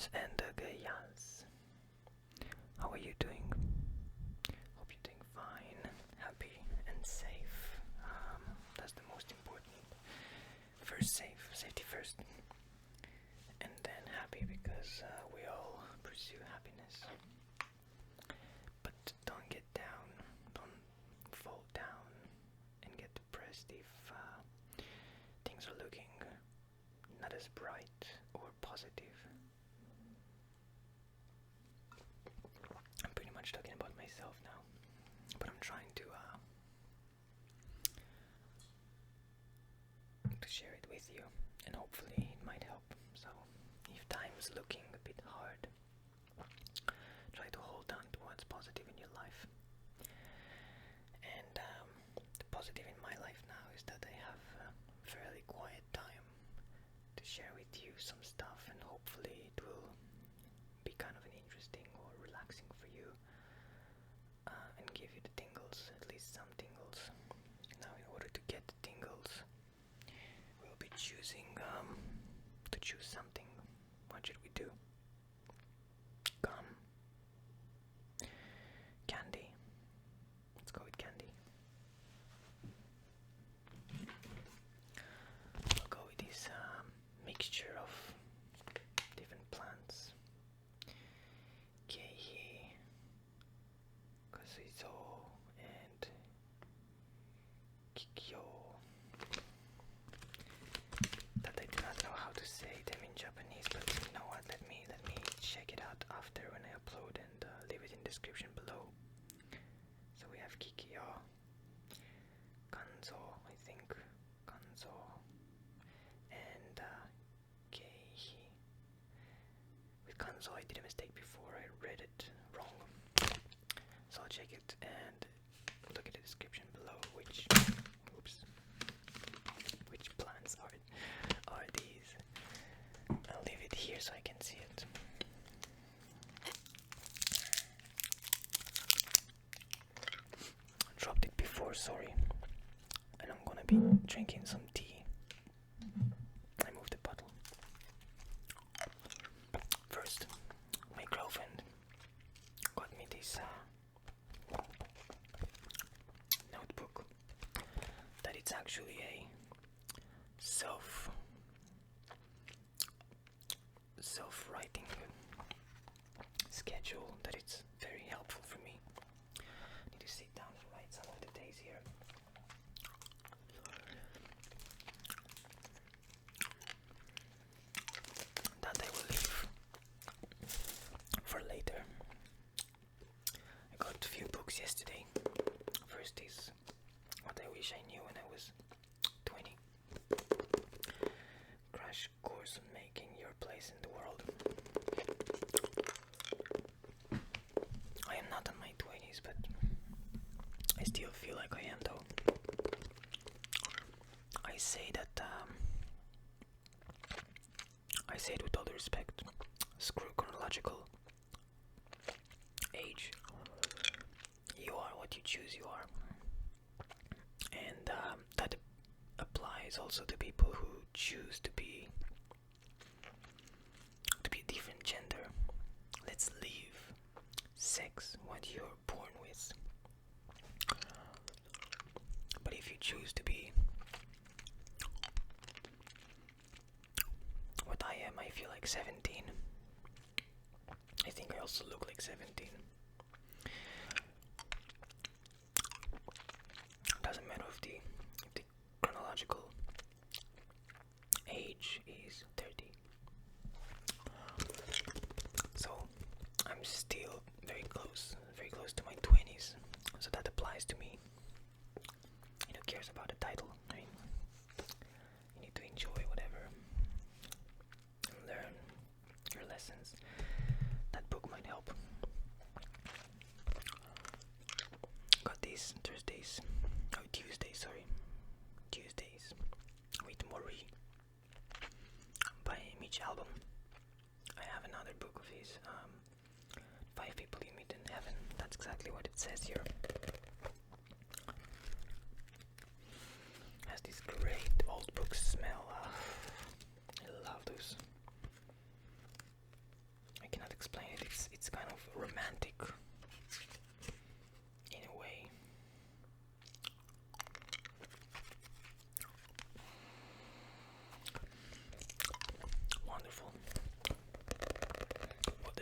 guys and gayas. How are you doing? Hope you're doing fine, happy and safe. That's the most important. First safety first. And then happy because we all pursue happiness. But don't get down, don't fall down and get depressed if things are looking not as bright or positive. I'm pretty much talking about myself now, but I'm trying to share it with you, and hopefully it might help. So if time's looking a bit hard, try to hold on to what's positive in your life. And the positive in my life now is that I have a fairly quiet time to share with you some stuff, and hopefully it will be kind of an interesting or relaxing for you, and give you the tingles, at least some tingles. Now in order to get the tingles, we'll be choosing to choose something. What should we do? Gum? Candy? Let's go with candy. I'll go with this mixture of different plants. Keihi, Kanzou, and Kikyou. That I do not know how to say them in Japanese, but you know what? Let me check it out after when I upload, and leave it in description below. So we have Kikyou, Kanzou, I think, Kanzou, and Keihi. With Kanzou I did a mistake before, I read it wrong. So I'll check it and look at the description below which plants are these. I'll leave it here so I can see it. Dropped it before, sorry. And I'm gonna be drinking some tea. I moved the bottle. First, my girlfriend got me this notebook that it's actually a self-writing schedule that it's very helpful for me. I need to sit down and write some of the days here. That I will leave for later. I got a few books yesterday. First is What I Wish I Knew When I Was 20. Crash Course on Making Your Place in the World. I am not in my 20s, but I still feel like I am, though. I say that, I say it with all the respect. Screw chronological age. You are what you choose you are. And that applies also to people who choose to be a different gender. Let's leave sex, what you're born with. But if you choose to be what I am, I feel like 17. I think I also look like 17. Doesn't matter if the chronological age is 30. So I'm still very close to my 20s. So that applies to me. Who cares about the title? I mean, you need to enjoy whatever and learn your lessons. That book might help. Got these Tuesdays with Mori by Mitch Album. I have another book of his, 5 People You Meet in Heaven. That's exactly what it says here. Has this great old book smell. I love those.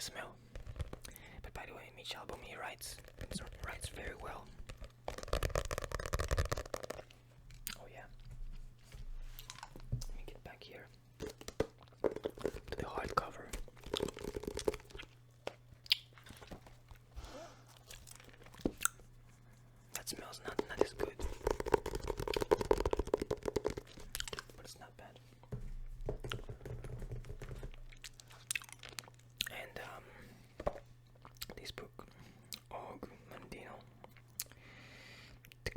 smell. But by the way, in each album he writes very well. Oh yeah. Let me get back here to the hardcover. That smells not as good, but it's not bad. And this book, Og Mandino, the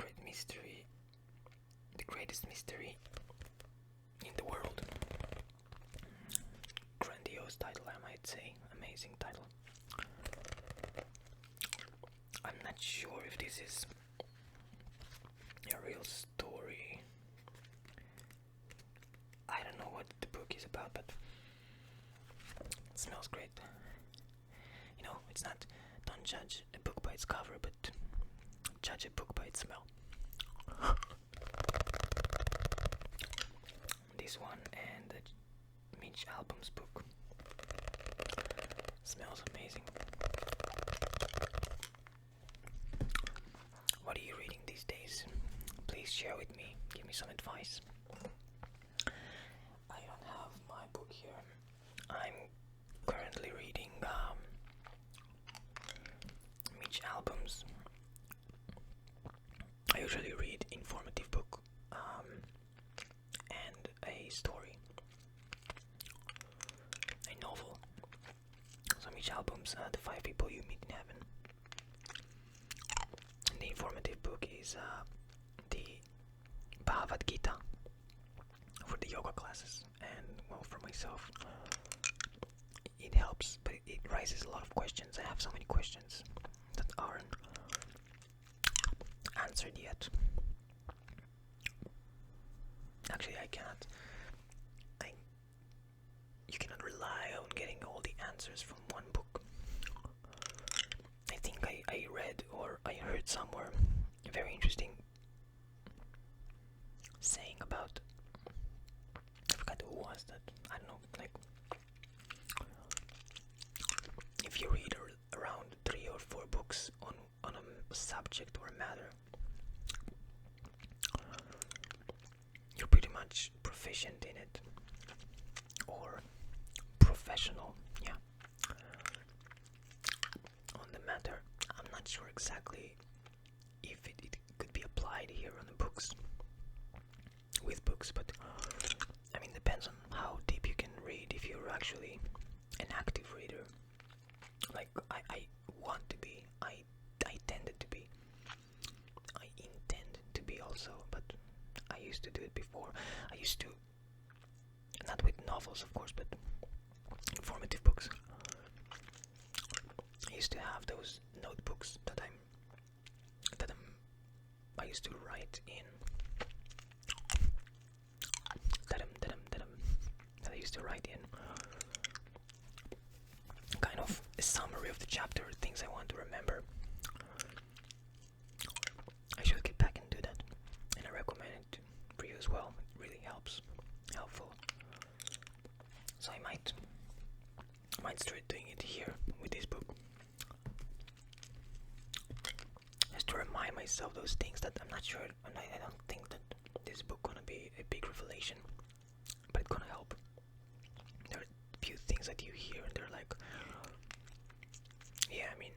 greatest mystery in the world. Grandiose title, I might say. Amazing title. I'm not sure if this is a real story. I don't know what the book is about, but it smells great. You know, it's not, don't judge a book by its cover, but judge a book by its smell. This one and the Mitch Album's book smells amazing. What are you reading these days? Please share with me. Give me some advice. I don't have my book here. I'm currently reading Mitch Album's. I usually read informative book and a story, a novel. So Mitch Album's The 5 People You Meet in Heaven. And the informative book is the Bhagavad Gita for the yoga classes, and well, for myself it helps, but it raises a lot of questions. I have so many questions that aren't answered yet. Actually, you cannot rely on getting all the answers from one book. I think I read or I heard somewhere a very interesting saying about, I forgot who was that, I don't know, like, if you read around 3 or 4 books on a subject or a matter, you're pretty much proficient in it, or professional, yeah, on the matter. I'm not sure exactly if it could be applied here on the books, with books, but I mean, depends on how deep you can read. If you're actually an active reader, like I want to be, I tended to be, I intend to be also, but I used to do it before. I used to, not with novels of course, but informative books. I used to have those notebooks that I used to write in, that I used to write in kind of a summary of the chapter, things I want to remember. I should get back and do that, and I recommend it for you as well. It really helpful. So I might start doing it here with this book, just to remind myself those things that I'm not sure, and I don't think that this book gonna be a big revelation, but it's gonna help. There are a few things that you hear and they're like, yeah, I mean,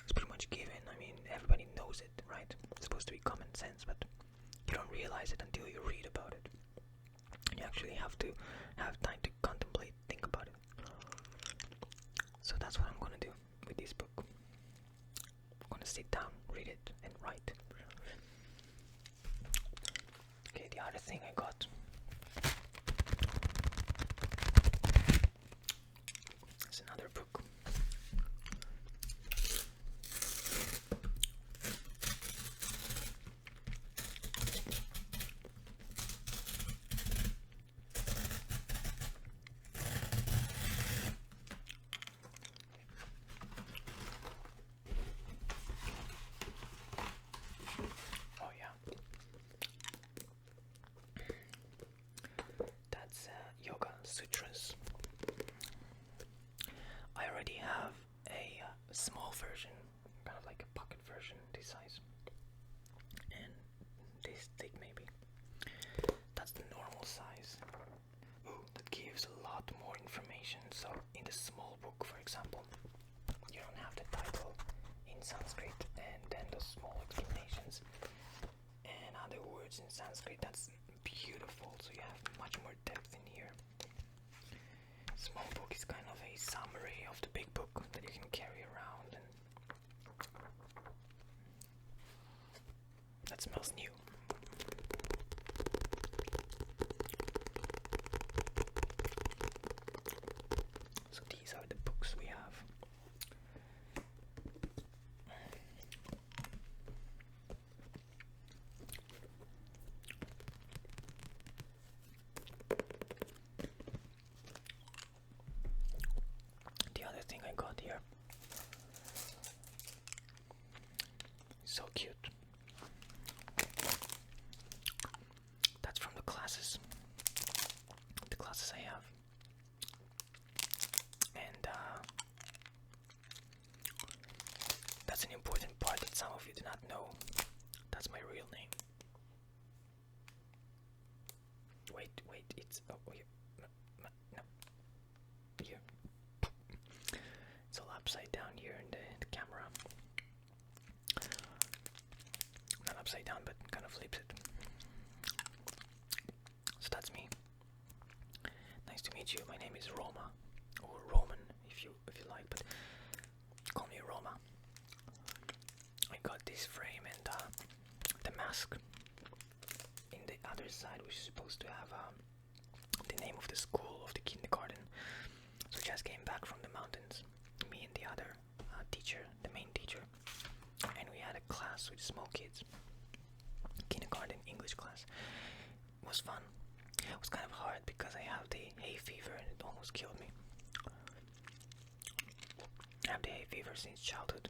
it's pretty much given. I mean, everybody knows it, right? It's supposed to be common sense, but you don't realize it until you read about it. You actually have to have time to contemplate, think about it. So that's what I'm gonna do with this book. I'm gonna sit down, read it, and write. Okay, the other thing I got, it's another book. already have a small version, kind of like a pocket version, this size, and this thick maybe. That's the normal size. Ooh, that gives a lot more information. So in the small book, for example, you don't have the title in Sanskrit and then the small explanations and other words in Sanskrit. That's beautiful. So you have much more depth in here. Small book is kind of a summary of the big book that you can carry around, and that smells new. So these are the books we have. The other thing I got here, so cute. That's from the classes I have, and that's an important part that some of you do not know. That's my real name. Wait, it's no, here. It's all upside down here in the camera. Not upside down, but kind of flips it. So that's me. Nice to meet you. My name is Roma, or Roman, if you like, but call me Roma. I got this frame and the mask in the other side, which is supposed to have the name of the school of the kindergarten. So just came back from the mountains, me and the other teacher, the main teacher, and we had a class with small kids, kindergarten English class. It was fun. It was kind of hard because I have the hay fever and it almost killed me. I have the hay fever since childhood,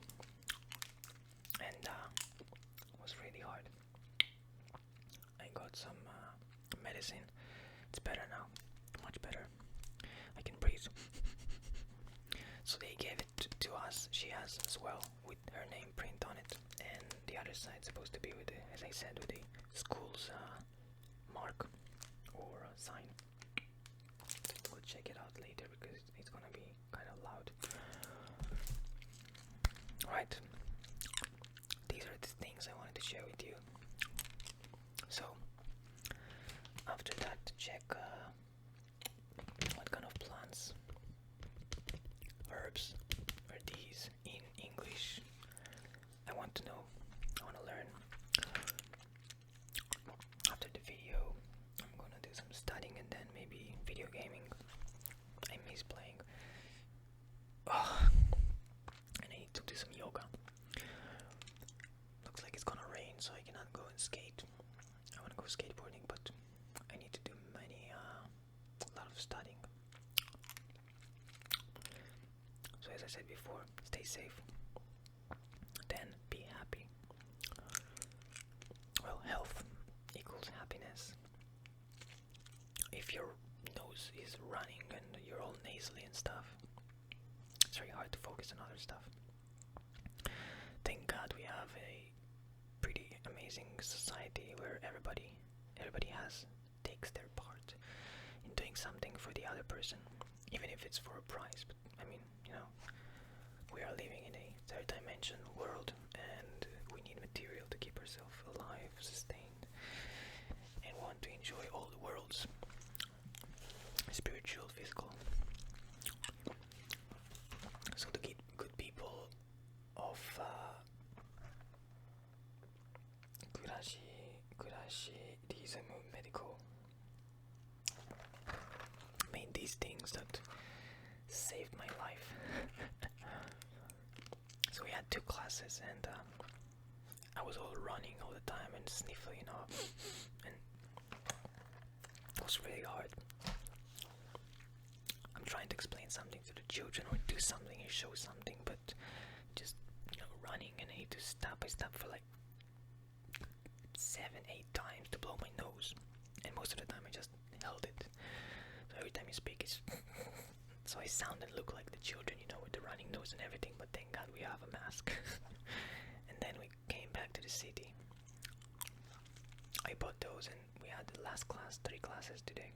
and it was really hard. I got some medicine. It's better now, much better. I can breathe. So they gave it to us. She has as well, with her name print on it, and the other side supposed to be with the, as I said, with the school's mark or sign. We'll check it out later because it's gonna be kind of loud. Right, these are the things I wanted to share with you. So after that, check what kind of plants, herbs are these in English. I want to know. I want to learn. After the video, I'm gonna do some studying and then maybe video gaming. I miss playing. Oh, and I need to do some yoga. Looks like it's gonna rain, so I cannot go and skate. I want to go skateboarding, but I need to do a lot of studying. So as I said before, stay safe, then be happy. Well, health equals happiness. If your nose is running and you're all nasally and stuff, it's very hard to focus on other stuff. Thank God we have a pretty amazing society where everybody takes their part in doing something for the other person, even if it's for a prize. But I mean, we are living in a third dimension world, and we need material to keep ourselves alive, sustained, and want to enjoy all the worlds, spiritual, physical. So the good people of Kurashi medical made these things that saved my life. So we had 2 classes, and I was all running all the time and sniffling, and it was really hard. I'm trying to explain something to the children or do something and show something, but just running, and I need to stop. I stopped for like 7-8 times to blow my nose, and most of the time I just held it. So every time you speak, it's so I sound and look like the children, with the running nose and everything, but thank God we have a mask. And then we came back to the city. I bought those, and we had the last class, 3 classes today.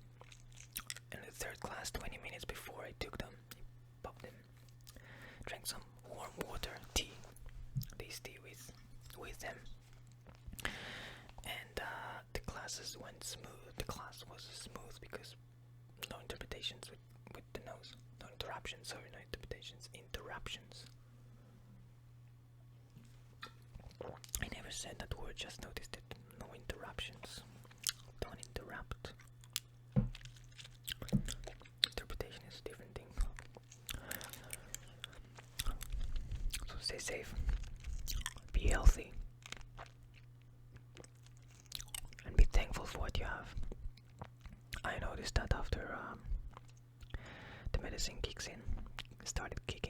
And the third class, 20 minutes before I took them, I popped them. Drank some warm water, tea, this tea with them. And the classes went smooth. The class was smooth because no interpretations with the nose. No interruptions, sorry, no interpretations. Interruptions. I never said that word, just noticed it. No interruptions. Don't interrupt. Interpretation is a different thing. So stay safe. Be healthy. And be thankful for what you have. I noticed that after the medicine kicks in, started kicking